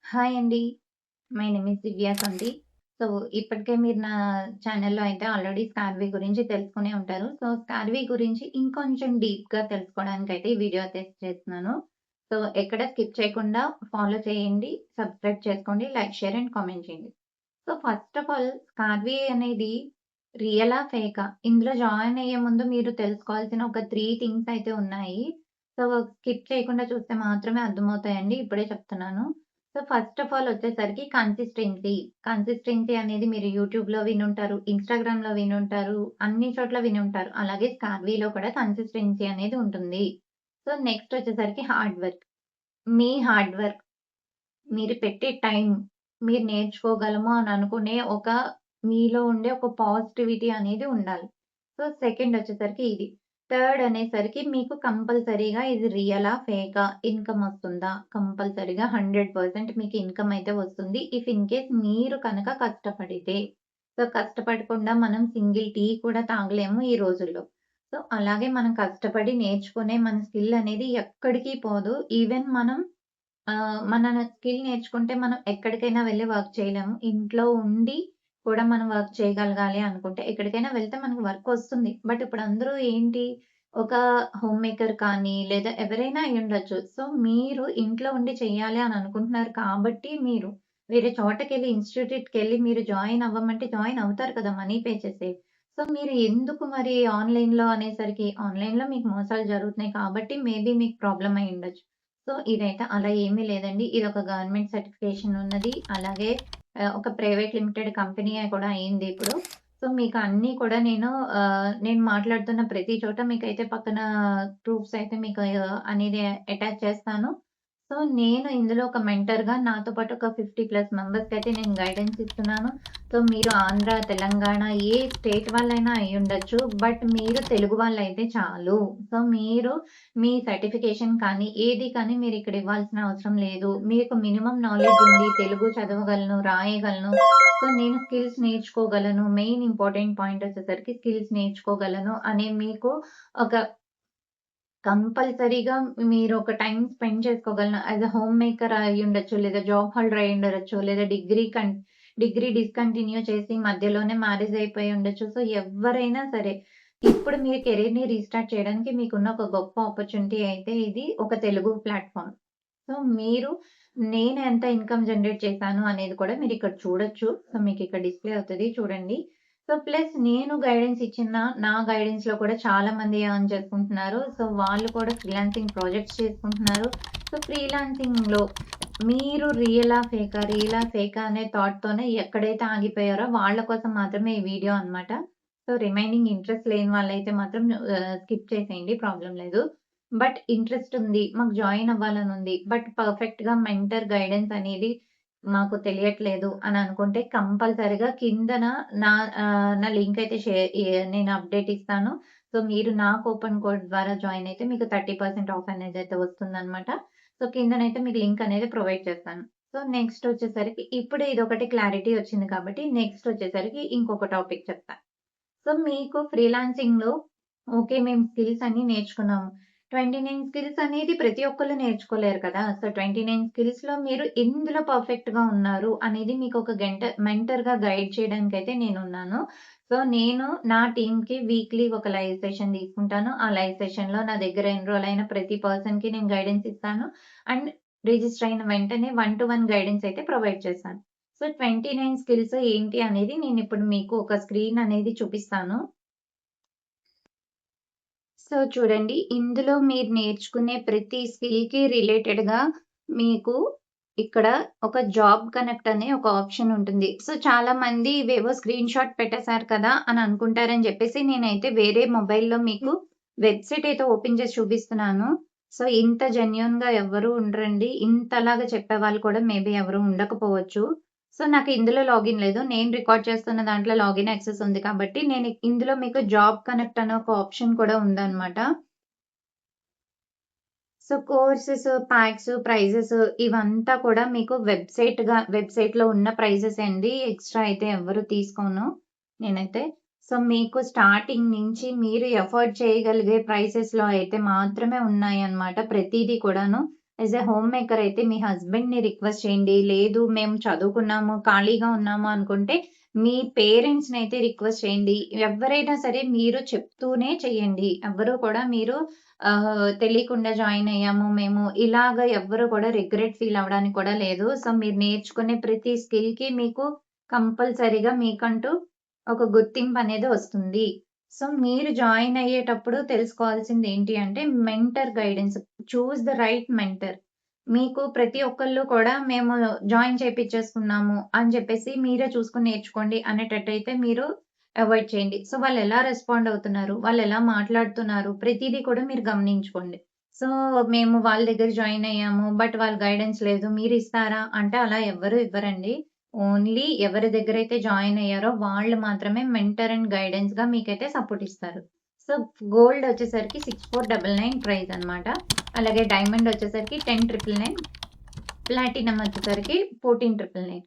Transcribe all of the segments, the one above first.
Hi అండి. My name is దివ్య సంధి. So, ఇప్పటికే మీరు నా ఛానెల్‌లో అయితే ఆల్రెడీ స్కార్వీ గురించి తెలుసుకునే ఉంటారు. సో, స్కార్వీ గురించి ఇంకొంచెం డీప్‌గా తెలుసుకోవడానికైతే ఈ వీడియో అయితే చేస్తున్నాను. సో, ఎక్కడ స్కిప్ చేయకుండా ఫాలో చేయండి, సబ్స్క్రైబ్ చేసుకోండి, లైక్, షేర్ అండ్ కామెంట్ చేయండి. సో, ఫస్ట్ ఆఫ్ ఆల్ స్కార్వీ అనేది రియలా? ఫేకా? ఇందులో జాయిన్ అయ్యే ముందు మీరు తెలుసుకోవాల్సిన ఒక 3 థింగ్స్ అయితే ఉన్నాయి. సో, స్కిప్ చేయకుండా చూస్తే మాత్రమే అర్థమవుతాయండి. ఇప్పుడే చెప్తున్నాను. సో, ఫస్ట్ ఆఫ్ ఆల్ వచ్చేసరికి కన్సిస్టెన్సీ. కన్సిస్టెన్సీ అనేది మీరు యూట్యూబ్‌లో వినుంటారు, ఇన్‌స్టాగ్రామ్‌లో వినుంటారు, అన్ని చోట్ల వినుంటారు. అలాగే స్కార్వీలో కూడా కన్సిస్టెన్సీ అనేది ఉంటుంది. సో, నెక్స్ట్ వచ్చేసరికి హార్డ్ వర్క్. మీ హార్డ్ వర్క్, మీరు పెట్టే టైం, మీరు నేర్చుకోగలము అని అనుకునే ఒక మీలో ఉండే ఒక పాజిటివిటీ అనేది ఉండాలి. సో, సెకండ్ వచ్చేసరికి ఇది. థర్డ్ అనేసరికి మీకు కంపల్సరీగా ఇది రియలా? ఫేకా? ఇన్‌కమ్ వస్తుందా? కంపల్సరీగా 100% మీకు ఇన్‌కమ్ అయితే వస్తుంది. ఇఫ్ ఇన్ కేస్ మీరు కనుక కష్టపడితే. సో, కష్టపడకుండా మనం సింగిల్ టీ కూడా తాగలేము ఈ రోజుల్లో. సో, అలాగే మనం కష్టపడి నేర్చుకునే మన స్కిల్ అనేది ఎక్కడికి పోదు. ఈవెన్ మనం మన స్కిల్ నేర్చుకుంటే మనం ఎక్కడికైనా వెళ్లి వర్క్ చేయలేము. ఇంట్లో ఉండి కూడా మనం వర్క్ చేయగలగాలి అనుకుంటే ఎక్కడికైనా వెళ్తే మనకు వర్క్ వస్తుంది. బట్ ఇప్పుడు అందరూ ఏంటి ఒక హోమ్ మేకర్ కానీ లేదా ఎవరైనా అయ్యుండొచ్చు. సో, మీరు ఇంట్లో ఉండి చేయాలి అని అనుకుంటున్నారు కాబట్టి మీరు వేరే చోటకెళ్ళి ఇన్‌స్టిట్యూట్‌కెళ్ళి మీరు జాయిన్ అవ్వమంటే జాయిన్ అవుతారు కదా! మనీ పే చేసి. సో, మీరు ఎందుకు మరి ఆన్‌లైన్‌లో అనేసరికి ఆన్‌లైన్‌లో మీకు మోసాలు జరుగుతున్నాయి కాబట్టి మేబీ మీకు ప్రాబ్లమ్ అయ్యుండొచ్చు. సో, ఇదైతే అలా ఏమీ లేదండి. ఇదొక గవర్నమెంట్ సర్టిఫికేషన్ ఉన్నది. అలాగే ఒక ప్రైవేట్ లిమిటెడ్ కంపెనీయే కూడా అయింది ఇప్పుడు. సో, మీకు అన్నీ కూడా నేను మాట్లాడుతున్న ప్రతి చోట మీకైతే పక్కన ప్రూఫ్స్ అయితే మీకు అనేది అటాచ్ చేస్తాను. సో, నేను ఇందులో ఒక మెంటర్‌గా నాతో పాటు ఒక 50+ మెంబర్స్‌కైతే నేను గైడెన్స్ ఇస్తున్నాను. సో, మీరు ఆంధ్ర, తెలంగాణ ఏ స్టేట్ వాళ్ళైనా అయ్యుండొచ్చు. బట్ మీరు తెలుగు వాళ్ళైతే చాలు. సో, మీరు మీ సర్టిఫికేషన్ కానీ, ఏది కానీ మీరిక్కడ ఇవ్వాల్సిన అవసరం లేదు. మీకు మినిమమ్ నాలెడ్జ్ ఉంది. తెలుగు చదవగలను, రాయగలను. సో, నేను స్కిల్స్ నేర్చుకోగలను. మెయిన్ ఇంపార్టెంట్ పాయింట్ వచ్చేసరికి స్కిల్స్ నేర్చుకోగలను అనే మీకు ఒక కంపల్సరీగా మీరొక టైమ్ స్పెండ్ చేసుకోగలను. యాస్ ఎ హోమ్ మేకర్ అయ్యుండొచ్చు, లేదా జాబ్ హోల్డర్ అయ్యుండొచ్చు, లేదా డిగ్రీ డిస్కంటిన్యూ చేసి మధ్యలోనే మ్యారేజ్ అయిపోయి ఉండొచ్చు. సో, ఎవ్వరైనా సరే, ఇప్పుడు మీ కెరియర్‌ని రీస్టార్ట్ చేయడానికి మీకున్న ఒక గొప్ప ఆపర్చునిటీ అయితే ఇది ఒక తెలుగు ప్లాట్‌ఫార్మ్. సో, మీరు నేను ఎంత ఇన్‌కమ్ జనరేట్ చేశాను అనేది కూడా మీరిక్కడ చూడొచ్చు. సో, మీకిక్కడ డిస్‌ప్లే అవుతది చూడండి. సో, ప్లస్ నేను గైడెన్స్ ఇచ్చిన నా గైడెన్స్‌లో కూడా చాలా మంది ఎర్న్ చేసుకుంటున్నారు. సో, వాళ్ళు కూడా ఫ్రీలాన్సింగ్ ప్రాజెక్ట్స్ చేసుకుంటున్నారు. సో, ఫ్రీలాన్సింగ్‌లో మీరు రియలా? ఫేకా? అనే థాట్‌తోనే ఎక్కడైతే ఆగిపోయారో వాళ్ళ కోసం మాత్రమే ఈ వీడియో అన్నమాట. సో, రిమైనింగ్ ఇంట్రెస్ట్ లేని వాళ్ళైతే మాత్రం స్కిప్ చేసేయండి ప్రాబ్లమ్ లేదు. బట్ ఇంట్రెస్ట్ ఉంది. మాకు జాయిన్ అవ్వాలనుంది. బట్ పర్ఫెక్ట్‌గా మెంటర్ గైడెన్స్ అనేది మాకు తెలియట్లేదు అని అనుకుంటే కంపల్సరీగా కిందన నా లింక్ అయితే నేను అప్డేట్ ఇస్తాను. సో, మీరు నా కూపన్ కోడ్ ద్వారా జాయిన్ అయితే మీకు 30% ఆఫ్ అనేదైతే వస్తుందనమాట. సో, కిందనైతే మీకు లింక్ అనేది ప్రొవైడ్ చేస్తాను. సో, నెక్స్ట్ వచ్చేసరికి ఇప్పుడు ఇదొకటి క్లారిటీ వచ్చింది కాబట్టి నెక్స్ట్ వచ్చేసరికి ఇంకొక టాపిక్ చెప్తా. సో, మీకు ఫ్రీలాన్సింగ్‌లో ఓకే. మేము స్కిల్స్ అన్నీ నేర్చుకున్నాము. 29 స్కిల్స్ అనేది ప్రతి ఒక్కళ్ళు నేర్చుకోలేరు కదా! సో, 29 స్కిల్స్‌లో మీరు ఎందులో పర్ఫెక్ట్‌గా ఉన్నారు అనేది మీకు ఒక మెంటర్‌గా గైడ్ చేయడానికైతే నేనున్నాను. సో, నేను నా టీమ్‌కి వీక్లీ ఒక లైవ్ సెషన్ తీసుకుంటాను. ఆ లైవ్ సెషన్‌లో నా దగ్గర ఎన్రోల్ అయిన ప్రతి పర్సన్‌కి నేను గైడెన్స్ ఇస్తాను. అండ్ రిజిస్టర్ అయిన వెంటనే 1-to-1 గైడెన్స్ అయితే ప్రొవైడ్ చేశాను. సో, 29 స్కిల్స్ ఏంటి అనేది నేనిప్పుడు మీకు ఒక స్క్రీన్ అనేది చూపిస్తాను. సో, చూడండి ఇందులో మీరు నేర్చుకునే ప్రతి స్కిల్‌కి రిలేటెడ్‌గా మీకు ఇక్కడ ఒక జాబ్ కనెక్ట్ అనే ఒక ఆప్షన్ ఉంటుంది. సో, చాలామంది ఇవేవో స్క్రీన్ షాట్ పెట్టేసారు కదా! అని అనుకుంటారని చెప్పేసి నేనైతే వేరే మొబైల్‌లో మీకు వెబ్‌సైట్ అయితే ఓపెన్ చేసి చూపిస్తున్నాను. సో, ఇంత జెన్యూన్‌గా ఎవ్వరు ఉండరండి. ఇంతలాగా చెప్పేవాళ్ళు కూడా మేబీ ఎవరు ఉండకపోవచ్చు. సో, నాకు ఇందులో లాగిన్ లేదు. నేను రికార్డ్ చేస్తున్న దాంట్లో లాగిన్ యాక్సెస్ ఉంది కాబట్టి నేను ఇందులో మీకు జాబ్ కనెక్ట్ అనే ఒక ఆప్షన్ కూడా ఉందన్నమాట. సో, కోర్సెస్, ప్యాక్స్, ప్రైజెస్ ఇవంతా కూడా మీకు వెబ్‌సైట్‌లో ఉన్న ప్రైజెసే అండి. ఎక్స్‌ట్రా అయితే ఎవ్వరు తీసుకోను నేనైతే. సో, మీకు స్టార్టింగ్ నుంచి మీరు ఎఫోర్డ్ చేయగలిగే ప్రైసెస్‌లో అయితే మాత్రమే ఉన్నాయన్నమాట ప్రతీదీ కూడాను. యాస్ ఎ హోమ్ మేకర్ అయితే మీ హస్బెండ్‌ని రిక్వెస్ట్ చేయండి. లేదు మేము చదువుకున్నాము, ఖాళీగా ఉన్నాము అనుకుంటే మీ పేరెంట్స్‌నైతే రిక్వెస్ట్ చేయండి. ఎవ్వరైనా సరే మీరు చెప్తూనే చేయండి. ఎవ్వరు కూడా మీరు తెలియకుండా జాయిన్ అయ్యాము మేము ఇలాగ ఎవ్వరు కూడా రిగ్రెట్ ఫీల్ అవ్వడానికి కూడా లేదు. సో, మీరు నేర్చుకునే ప్రతి స్కిల్‌కి మీకు కంపల్సరీగా మీకంటూ ఒక గుర్తింపనేది వస్తుంది. సో, మీరు జాయిన్ అయ్యేటప్పుడు తెలుసుకోవాల్సింది ఏంటి అంటే mentor guidance. Choose the right mentor. మీకు ప్రతి ఒక్కళ్ళు కూడా మేము జాయిన్ చేపిచ్చేసుకున్నాము అని చెప్పేసి మీరే చూసుకొని నేర్చుకోండి అనేటట్టయితే మీరు అవాయిడ్ చేయండి. సో, వాళ్ళెలా రెస్పాండ్ అవుతున్నారు? వాళ్ళెలా మాట్లాడుతున్నారు? ప్రతీదీ కూడా మీరు గమనించుకోండి. సో, మేము వాళ్ళ దగ్గర జాయిన్ అయ్యాము. బట్ వాళ్ళ గైడెన్స్ లేదు. మీరిస్తారా? అంటే అలా ఎవ్వరు ఇవ్వరండి. ఓన్లీ ఎవరి దగ్గరైతే జాయిన్ అయ్యారో వాళ్ళు మాత్రమే మెంటర్ అండ్ గైడెన్స్‌గా మీకైతే సపోర్ట్ ఇస్తారు. సో, గోల్డ్ వచ్చేసరికి 6499 ప్రైస్ అన్నమాట. అలాగే డైమండ్ వచ్చేసరికి 10,999, ప్లాటినం వచ్చేసరికి 14,999.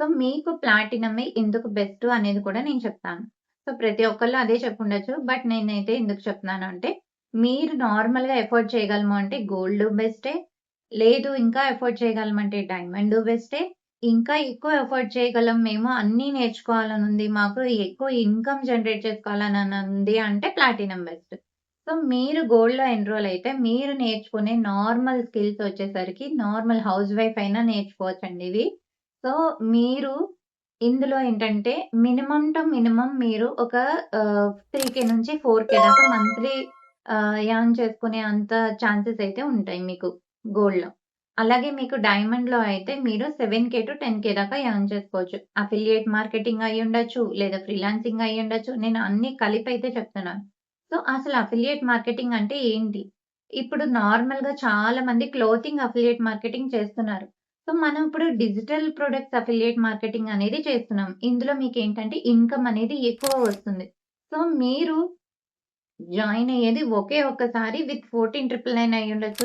సో, మీకు ప్లాటినమే ఎందుకు బెస్ట్ అనేది కూడా నేను చెప్తాను. సో, ప్రతి ఒక్కళ్ళు అదే చెప్పుండొచ్చు. బట్ నేనైతే ఎందుకు చెప్తున్నాను అంటే, మీరు నార్మల్‌గా ఎఫోర్డ్ చేయగలము అంటే గోల్డ్ బెస్టే. లేదు ఇంకా ఎఫోర్డ్ చేయగలమంటే డైమండ్ బెస్టే. ఇంకా ఎక్కువ ఎఫోర్డ్ చేయగలం మేము అన్నీ నేర్చుకోవాలనుంది. మాకు ఎక్కువ ఇన్‌కమ్ జనరేట్ చేసుకోవాలననుంది అంటే ప్లాటినం బెస్ట్. సో, మీరు గోల్డ్‌లో ఎన్రోల్ అయితే మీరు నేర్చుకునే నార్మల్ స్కిల్స్ వచ్చేసరికి నార్మల్ హౌస్ వైఫ్ అయినా నేర్చుకోవచ్చండి ఇవి. సో, మీరు ఇందులో ఏంటంటే మినిమమ్ టు మినిమమ్ మీరు ఒక 3,000 నుంచి 4,000 దాకా మంత్లీ ఎర్న్ చేసుకునే అంత ఛాన్సెస్ అయితే ఉంటాయి మీకు గోల్డ్‌లో. అలాగే మీకు డైమండ్‌లో అయితే మీరు 7,000-10,000 దాకా ఎర్న్ చేసుకోవచ్చు. అఫిలియేట్ మార్కెటింగ్ అయ్యుండొచ్చు, లేదా ఫ్రీలాన్సింగ్ అయ్యుండొచ్చు. నేను అన్నీ కలిపైతే చెప్తున్నాను. సో, అసలు అఫిలియేట్ మార్కెటింగ్ అంటే ఏంటి? ఇప్పుడు నార్మల్‌గా చాలా మంది క్లోతింగ్ అఫిలియేట్ మార్కెటింగ్ చేస్తున్నారు. సో, మనం ఇప్పుడు డిజిటల్ ప్రొడక్ట్స్ అఫిలియేట్ మార్కెటింగ్ అనేది చేస్తున్నాం. ఇందులో మీకేంటంటే ఇన్‌కమ్ అనేది ఎక్కువ వస్తుంది. సో, మీరు జాయిన్ అయ్యేది ఒకే ఒక్కసారి విత్ 14,999 అయ్యుండొచ్చు,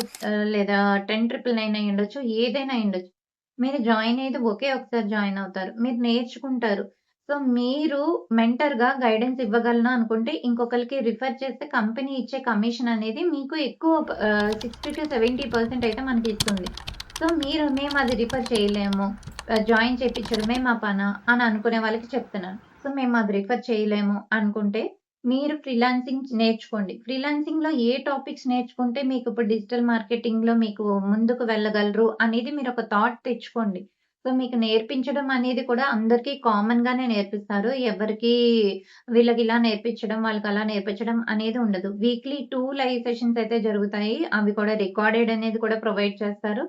లేదా 10,999 అయ్యుండొచ్చు. ఏదైనా అయ్యుండొచ్చు. మీరు జాయిన్ అయ్యేది ఒకే ఒకసారి జాయిన్ అవుతారు. మీరు నేర్చుకుంటారు. సో, మీరు మెంటర్‌గా గైడెన్స్ ఇవ్వగలను అనుకుంటే ఇంకొకళ్ళకి రిఫర్ చేస్తే కంపెనీ ఇచ్చే కమిషన్ అనేది మీకు ఎక్కువ 60-70% అయితే మనకిస్తుంది. సో, మేమది రిఫర్ చేయలేము. జాయిన్ చేపిచ్చడమే మా పనా అని అనుకునే వాళ్ళకి చెప్తున్నాను. సో, మేమది రిఫర్ చేయలేము అనుకుంటే మీరు ఫ్రీలాన్సింగ్ నేర్చుకోండి. ఫ్రీలాన్సింగ్‌లో ఏ టాపిక్స్ నేర్చుకుంటే మీకిప్పుడు డిజిటల్ మార్కెటింగ్‌లో మీకు ముందుకు వెళ్ళగలరు అనేది మీరొక థాట్ తెచ్చుకోండి. సో, మీకు నేర్పించడం అనేది కూడా అందరికీ కామన్‌గానే నేర్పిస్తారు. ఎవరికీ వీళ్ళకిలా నేర్పించడం, వాళ్ళకలా నేర్పించడం అనేది ఉండదు. వీక్లీ 2 లైవ్ సెషన్స్ అయితే జరుగుతాయి. అవి కూడా రికార్డెడ్ అనేది కూడా ప్రొవైడ్ చేస్తారు.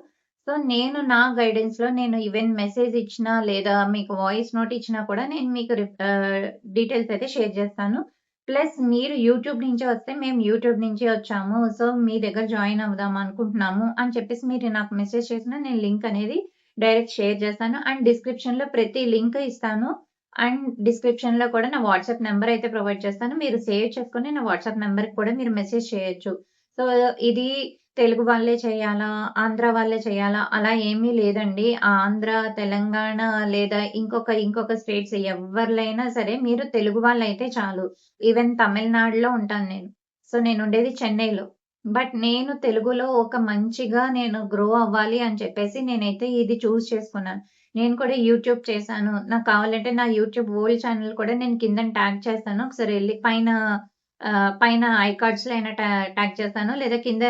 సో, నేను నా గైడెన్స్‌లో నేను ఈవెన్ మెసేజ్ ఇచ్చినా, లేదా మీకు వాయిస్ నోట్ ఇచ్చినా కూడా నేను మీకు డీటెయిల్స్ అయితే షేర్ చేస్తాను. ప్లస్ మీరు యూట్యూబ్ నుంచే వస్తే, మేము యూట్యూబ్ నుంచే వచ్చాము. సో, మీ దగ్గర జాయిన్ అవుదాం అనుకుంటున్నాము అని చెప్పేసి మీరు నాకు మెసేజ్ చేసినా నేను లింక్ అనేది డైరెక్ట్ షేర్ చేస్తాను. అండ్ డిస్క్రిప్షన్‌లో ప్రతి లింక్ ఇస్తాను. అండ్ డిస్క్రిప్షన్‌లో కూడా నా వాట్సాప్ నంబర్ అయితే ప్రొవైడ్ చేస్తాను. మీరు సేవ్ చేసుకొని నా వాట్సాప్ నంబర్‌కి కూడా మీరు మెసేజ్ చేయొచ్చు. సో, ఇది తెలుగు వాళ్ళే చేయాలా? ఆంధ్ర వాళ్ళే చేయాలా? అలా ఏమీ లేదండి. ఆంధ్ర, తెలంగాణ లేదా ఇంకొక స్టేట్స్ ఎవ్వరిలైనా సరే మీరు తెలుగు వాళ్ళైతే చాలు. ఈవెన్ తమిళనాడులో ఉంటాను నేను. సో, నేనుండేది చెన్నైలో. బట్ నేను తెలుగులో ఒక మంచిగా నేను గ్రో అవ్వాలి అని చెప్పేసి నేనైతే ఇది చేసుకున్నాను. నేను కూడా యూట్యూబ్ చేశాను. నాకు కావాలంటే నా యూట్యూబ్ ఓల్డ్ ఛానెల్ కూడా నేను కిందన ట్యాగ్ చేస్తాను. ఒకసారి ఎళ్లి పైన ఐ కార్డ్స్‌లో అయినా ట్యాగ్ చేస్తాను. లేదా కింద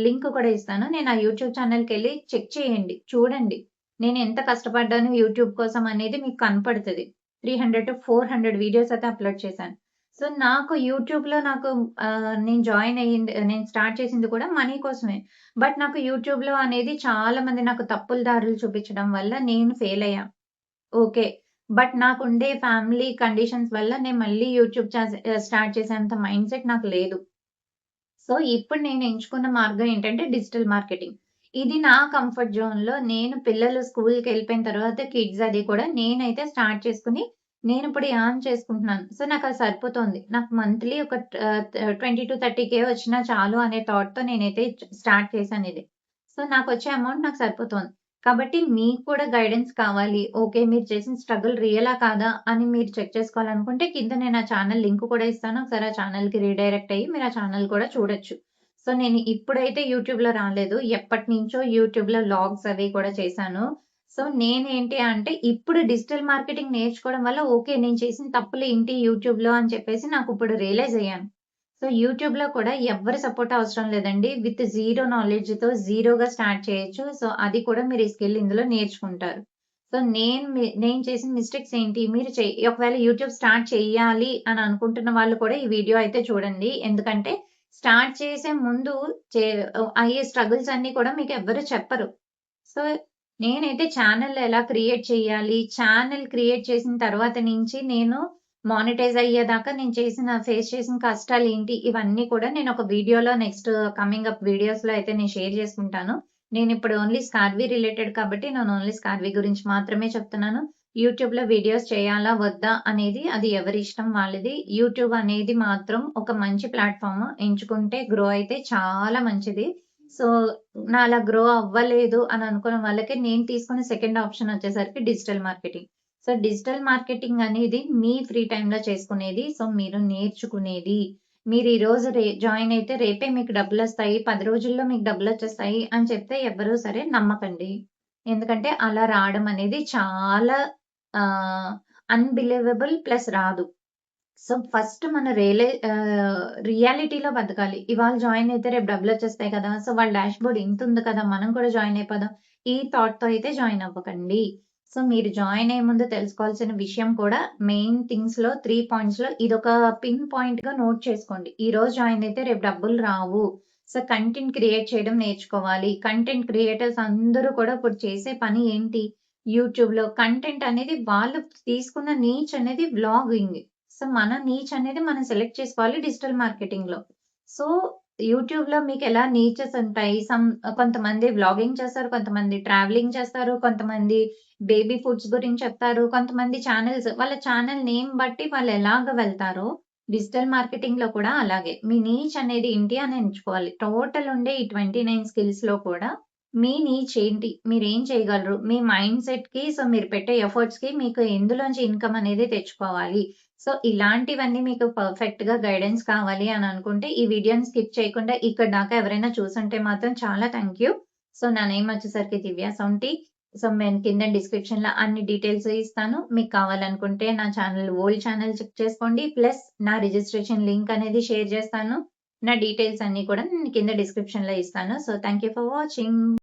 లింక్ కూడా ఇస్తాను. నేను ఆ యూట్యూబ్ ఛానెల్‌కెళ్లి చెక్ చేయండి. చూడండి. నేను ఎంత కష్టపడ్డాను యూట్యూబ్ కోసం అనేది మీకు కనపడతది. 300-400 వీడియోస్ అయితే అప్‌లోడ్ చేశాను. సో, నాకు యూట్యూబ్‌లో నేను నేను స్టార్ట్ చేసింది కూడా మనీ కోసమే. బట్ నాకు యూట్యూబ్‌లో అనేది చాలా మంది నాకు తప్పుల దారులు చూపించడం వల్ల నేను ఫెయిల్ అయ్యా. ఓకే. బట్ నాకుండే ఫ్యామిలీ కండిషన్స్ వల్ల నేను మళ్ళీ యూట్యూబ్ స్టార్ట్ చేసేంత మైండ్‌సెట్ నాకు లేదు. సో, ఇప్పుడు నేను ఎంచుకున్న మార్గం ఏంటంటే డిజిటల్ మార్కెటింగ్. ఇది నా కంఫర్ట్ జోన్‌లో నేను పిల్లలు స్కూల్‌కెళ్ళిపోయిన తర్వాత కిడ్స్ అది కూడా నేనైతే స్టార్ట్ చేసుకొని, నేనిప్పుడు ఎర్న్ చేసుకుంటున్నాను. సో, నాకది సరిపోతోంది. నాకు మంత్లీ ఒక 20,000-30,000 వచ్చినా చాలు అనే థాట్‌తో నేనైతే స్టార్ట్ చేశానిది. సో, నాకొచ్చే అమౌంట్ నాకు సరిపోతోంది. కాబట్టి మీకు కూడా గైడెన్స్ కావాలి. ఓకే. మీరు చేసిన స్ట్రగుల్ రియలా కాదా అని మీరు చెక్ చేసుకోవాలనుకుంటే కింద నేను ఆ ఛానెల్ లింక్ కూడా ఇస్తాను. ఒకసారి ఆ ఛానెల్‌కి రీడైరెక్ట్ అయ్యి మీరు ఆ ఛానెల్ కూడా చూడొచ్చు. సో, నేను ఇప్పుడైతే యూట్యూబ్‌లో రాలేదు. ఎప్పటినుంచో యూట్యూబ్‌లో వ్లాగ్స్ అవి కూడా చేశాను. సో, నేనేంటి అంటే ఇప్పుడు డిజిటల్ మార్కెటింగ్ నేర్చుకోవడం వల్ల ఓకే. నేను చేసిన తప్పులేంటి యూట్యూబ్‌లో అని చెప్పేసి నాకిప్పుడు రియలైజ్ అయ్యాను. సో, యూట్యూబ్‌లో కూడా ఎవ్వరి సపోర్ట్ అవసరం లేదండి. విత్ జీరో నాలెడ్జ్‌తో జీరోగా స్టార్ట్ చేయొచ్చు. సో, అది కూడా మీరు ఈ స్కిల్ ఇందులో నేర్చుకుంటారు. సో, నేను చేసిన మిస్టేక్స్ ఏంటి? మీరు ఒకవేళ యూట్యూబ్ స్టార్ట్ చేయాలి అని అనుకుంటున్న వాళ్ళు కూడా ఈ వీడియో అయితే చూడండి. ఎందుకంటే స్టార్ట్ చేసే ముందు చే అయ్యే స్ట్రగుల్స్ అన్నీ కూడా మీకెవ్వరు చెప్పరు. సో, నేనైతే ఛానెల్ ఎలా క్రియేట్ చేయాలి, ఛానెల్ క్రియేట్ చేసిన తర్వాత నుంచి నేను మానిటైజ్ అయ్యేదాకా నేను ఫేస్ చేసిన కష్టాలేంటి, ఇవన్నీ కూడా నేనొక వీడియోలో నెక్స్ట్ కమింగ్ అప్ వీడియోస్‌లో అయితే నేను షేర్ చేసుకుంటాను. నేనిప్పుడు ఓన్లీ స్కార్వీ రిలేటెడ్ కాబట్టి నేను ఓన్లీ స్కార్వీ గురించి మాత్రమే చెప్తున్నాను. యూట్యూబ్‌లో వీడియోస్ చేయాలా? వద్దా? అనేది అది ఎవరి ఇష్టం వాళ్ళది. యూట్యూబ్ అనేది మాత్రం ఒక మంచి ప్లాట్‌ఫార్మ్. ఎంచుకుంటే గ్రో అయితే చాలా మంచిది. సో, నా అలా గ్రో అవ్వలేదు అని అనుకున్న వాళ్ళకి నేను తీసుకున్న సెకండ్ ఆప్షన్ వచ్చేసరికి digital marketing. So, digital marketing అనేది మీ ఫ్రీ టైమ్‌లో చేసుకునేది. సో, మీరు నేర్చుకునేది. మీరు ఈరోజు జాయిన్ అయితే రేపే మీకు డబ్బులొస్తాయి. 10 రోజుల్లో మీకు డబ్బులొచ్చేస్తాయి అని చెప్తే ఎవ్వరు సరే నమ్మకండి. ఎందుకంటే అలా రావడం అనేది చాలా ఆహ్, అన్‌బిలీవబుల్ ప్లస్ రాదు. సో, ఫస్ట్ మన రియాలిటీలో బతకాలి. ఇవాళ జాయిన్ అయితే రేపు డబ్బులొచ్చేస్తాయి కదా! సో, వాళ్ళ డాష్‌బోర్డ్ ఇంతుంది కదా! మనం కూడా జాయిన్ అయిపోదాం. ఈ థాట్‌తో అయితే జాయిన్ అవ్వకండి. సో, మీరు జాయిన్ అయ్యే ముందు తెలుసుకోవాల్సిన విషయం కూడా మెయిన్ థింగ్స్‌లో 3 పాయింట్స్‌లో ఇదొక పిన్ పాయింట్‌గా నోట్ చేసుకోండి. ఈరోజు జాయిన్ అయితే రేపు డబ్బులు రావు. సో, కంటెంట్ క్రియేట్ చేయడం నేర్చుకోవాలి. కంటెంట్ క్రియేటర్స్ అందరూ కూడా ఇప్పుడు చేసే పని ఏంటి? యూట్యూబ్‌లో కంటెంట్ అనేది వాళ్ళు తీసుకున్న నీచ్ అనేది వ్లాగింగ్. సో, మన నీచ్ అనేది మనం సెలెక్ట్ చేసుకోవాలి డిజిటల్ మార్కెటింగ్‌లో. సో, యూట్యూబ్‌లో మీకెలా నీచెస్ ఉంటాయి. కొంతమంది వ్లాగింగ్ చేస్తారు, కొంతమంది ట్రావెలింగ్ చేస్తారు, కొంతమంది బేబీ ఫుడ్స్ గురించి చెప్తారు, కొంతమంది వాళ్ళ ఛానెల్ నేమ్ బట్టి వాళ్ళు ఎలాగ వెళ్తారో, డిజిటల్ మార్కెటింగ్‌లో కూడా అలాగే. మీ నీచ్ అనేది ఏంటి అని ఎంచుకోవాలి. టోటల్ ఉండే ఈ 29 స్కిల్స్‌లో కూడా మీ నీచ్ ఏంటి? మీరేం చేయగలరు? మీ మైండ్ సెట్‌కి మీరు పెట్టే ఎఫర్ట్స్‌కి మీకు ఎందులోంచి ఇన్‌కమ్ అనేది తెచ్చుకోవాలి. సో, ఇలాంటివన్నీ మీకు పర్ఫెక్ట్‌గా గైడెన్స్ కావాలి అని అనుకుంటే, ఈ వీడియోని స్కిప్ చేయకుండా ఇక్కడి దాకా ఎవరైనా చూసుంటే మాత్రం చాలా థాంక్ యూ. సో, నా నేమ్ వచ్చేసరికి దివ్య సొంటి. సో, నేను కింద డిస్క్రిప్షన్‌లో అన్ని డీటెయిల్స్ ఇస్తాను. మీకు కావాలనుకుంటే నా ఓల్డ్ ఛానెల్ చెక్ చేసుకోండి. ప్లస్ నా రిజిస్ట్రేషన్ లింక్ అనేది షేర్ చేస్తాను. నా డీటెయిల్స్ అన్నీ కూడా నేను కింద డిస్క్రిప్షన్‌లో ఇస్తాను. So, thank you for watching.